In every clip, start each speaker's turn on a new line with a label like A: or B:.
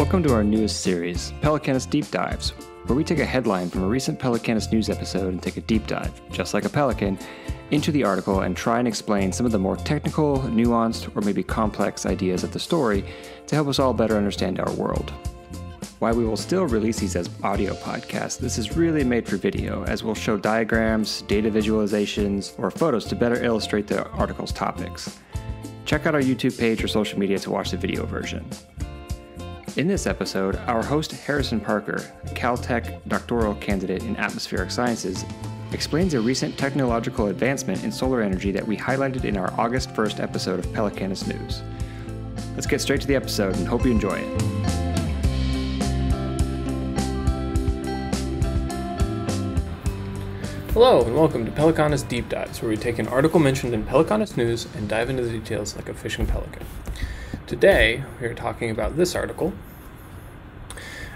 A: Welcome to our newest series, Pelecanus Deep Dives, where we take a headline from a recent Pelecanus news episode and take a deep dive, just like a pelican, into the article and try and explain some of the more technical, nuanced, or maybe complex ideas of the story to help us all better understand our world. While we will still release these as audio podcasts, this is really made for video, as we'll show diagrams, data visualizations, or photos to better illustrate the article's topics. Check out our YouTube page or social media to watch the video version. In this episode, our host Harrison Parker, a Caltech doctoral candidate in atmospheric sciences, explains a recent technological advancement in solar energy that we highlighted in our August 1st episode of Pelecanus News. Let's get straight to the episode and hope you enjoy it.
B: Hello and welcome to Pelecanus Deep Dives, where we take an article mentioned in Pelecanus News and dive into the details like a fishing pelican. Today, we are talking about this article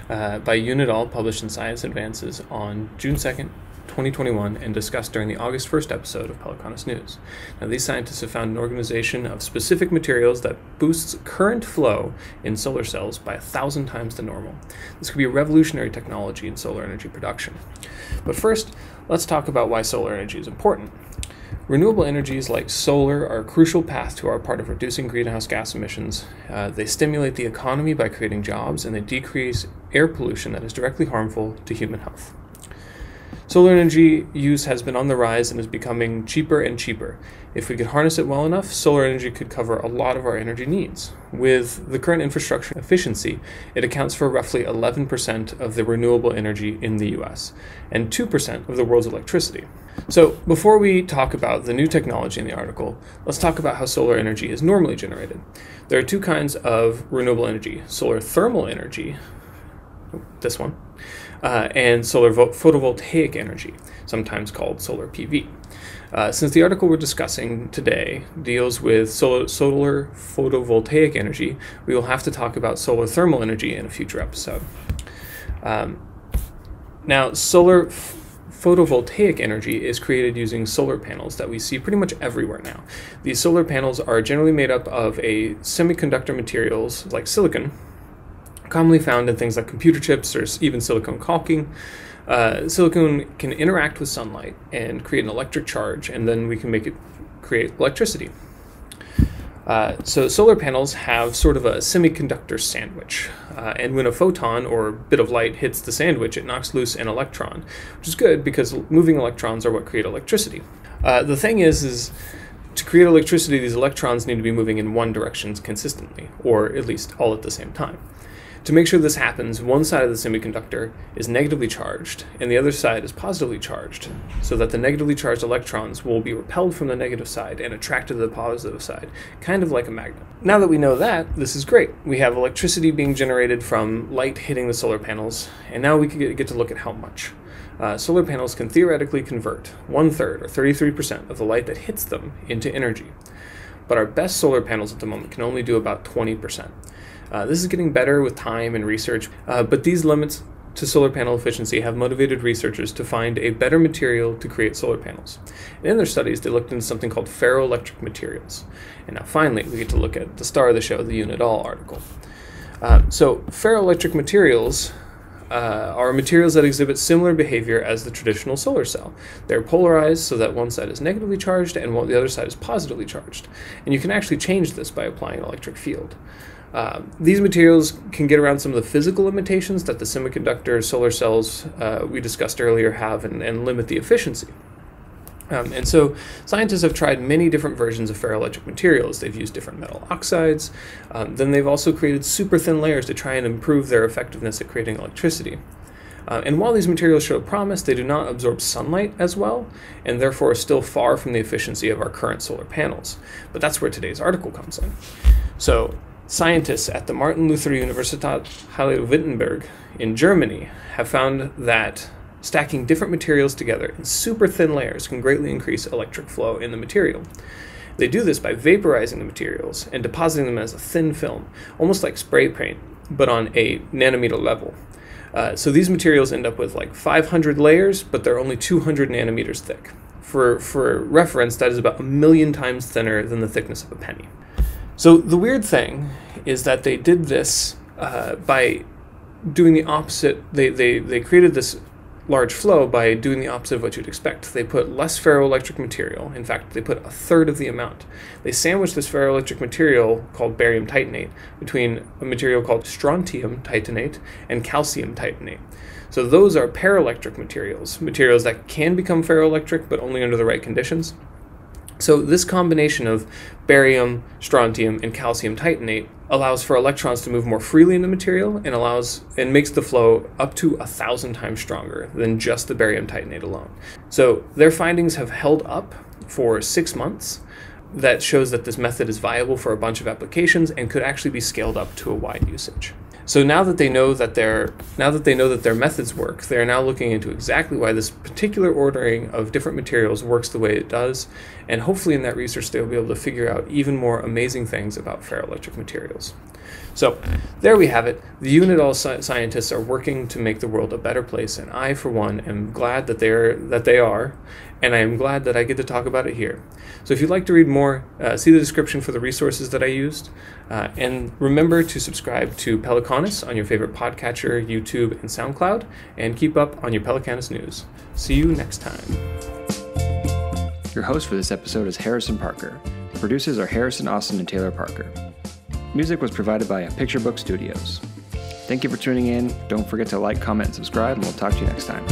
B: by Yoon et al., published in Science Advances on June 2nd, 2021, and discussed during the August 1st episode of Pelecanus News. Now, these scientists have found an organization of specific materials that boosts current flow in solar cells by 1,000 times the normal. This could be a revolutionary technology in solar energy production. But first, let's talk about why solar energy is important. Renewable energies like solar are a crucial path to our part of reducing greenhouse gas emissions. They stimulate the economy by creating jobs, and they decrease air pollution that is directly harmful to human health. Solar energy use has been on the rise and is becoming cheaper and cheaper. If we could harness it well enough, solar energy could cover a lot of our energy needs. With the current infrastructure efficiency, it accounts for roughly 11% of the renewable energy in the US and 2% of the world's electricity. So before we talk about the new technology in the article, let's talk about how solar energy is normally generated. There are two kinds of renewable energy: solar thermal energy, this one, and solar photovoltaic energy, sometimes called solar PV. Since the article we're discussing today deals with solar photovoltaic energy, we will have to talk about solar thermal energy in a future episode. Now, solar photovoltaic energy is created using solar panels that we see pretty much everywhere now. These solar panels are generally made up of a semiconductor materials like silicon, commonly found in things like computer chips or even silicone caulking. Silicon can interact with sunlight and create an electric charge, and then we can make it create electricity. So solar panels have sort of a semiconductor sandwich, and when a photon or bit of light hits the sandwich, it knocks loose an electron, which is good because moving electrons are what create electricity. The thing is to create electricity, these electrons need to be moving in one direction consistently, or at least all at the same time. To make sure this happens, one side of the semiconductor is negatively charged and the other side is positively charged, so that the negatively charged electrons will be repelled from the negative side and attracted to the positive side, kind of like a magnet. Now that we know that, this is great. We have electricity being generated from light hitting the solar panels, and now we can get to look at how much. Solar panels can theoretically convert 1/3 or 33% of the light that hits them into energy. But our best solar panels at the moment can only do about 20%. This is getting better with time and research, but these limits to solar panel efficiency have motivated researchers to find a better material to create solar panels. And in their studies, they looked into something called ferroelectric materials. And now finally, we get to look at the star of the show, the Yoon et al. Article. So ferroelectric materials are materials that exhibit similar behavior as the traditional solar cell. They're polarized so that one side is negatively charged and the other side is positively charged. And you can actually change this by applying an electric field. These materials can get around some of the physical limitations that the semiconductor solar cells we discussed earlier have and limit the efficiency. And so scientists have tried many different versions of ferroelectric materials. They've used different metal oxides. Then they've also created super thin layers to try and improve their effectiveness at creating electricity. And while these materials show promise, they do not absorb sunlight as well, and therefore are still far from the efficiency of our current solar panels. But that's where today's article comes in. So scientists at the Martin Luther Universität Halle-Wittenberg in Germany have found that stacking different materials together in super thin layers can greatly increase electric flow in the material. They do this by vaporizing the materials and depositing them as a thin film, almost like spray paint, but on a nanometer level. So these materials end up with like 500 layers, but they're only 200 nanometers thick. For reference, that is about 1,000,000 times thinner than the thickness of a penny. So the weird thing is that they did this by doing the opposite. They created this large flow by doing the opposite of what you'd expect. They put less ferroelectric material. In fact, they put a third of the amount. They sandwiched this ferroelectric material called barium titanate between a material called strontium titanate and calcium titanate. So those are paraelectric materials that can become ferroelectric, but only under the right conditions. So this combination of barium, strontium, and calcium titanate allows for electrons to move more freely in the material and makes the flow up to 1,000 times stronger than just the barium titanate alone. So their findings have held up for 6 months. That shows that this method is viable for a bunch of applications and could actually be scaled up to a wide usage. So now that they know that their methods work, they are now looking into exactly why this particular ordering of different materials works the way it does, and hopefully in that research they'll be able to figure out even more amazing things about ferroelectric materials. So there we have it. The Unit scientists are working to make the world a better place, and I, for one, am glad that they are, and I am glad that I get to talk about it here. So if you'd like to read more, see the description for the resources that I used, and remember to subscribe to Pelecanus on your favorite podcatcher, YouTube, and SoundCloud, and keep up on your Pelecanus news. See you next time.
A: Your host for this episode is Harrison Parker. The producers are Harrison Austin and Taylor Parker. Music was provided by Picture Book Studios. Thank you for tuning in. Don't forget to like, comment, and subscribe, and we'll talk to you next time.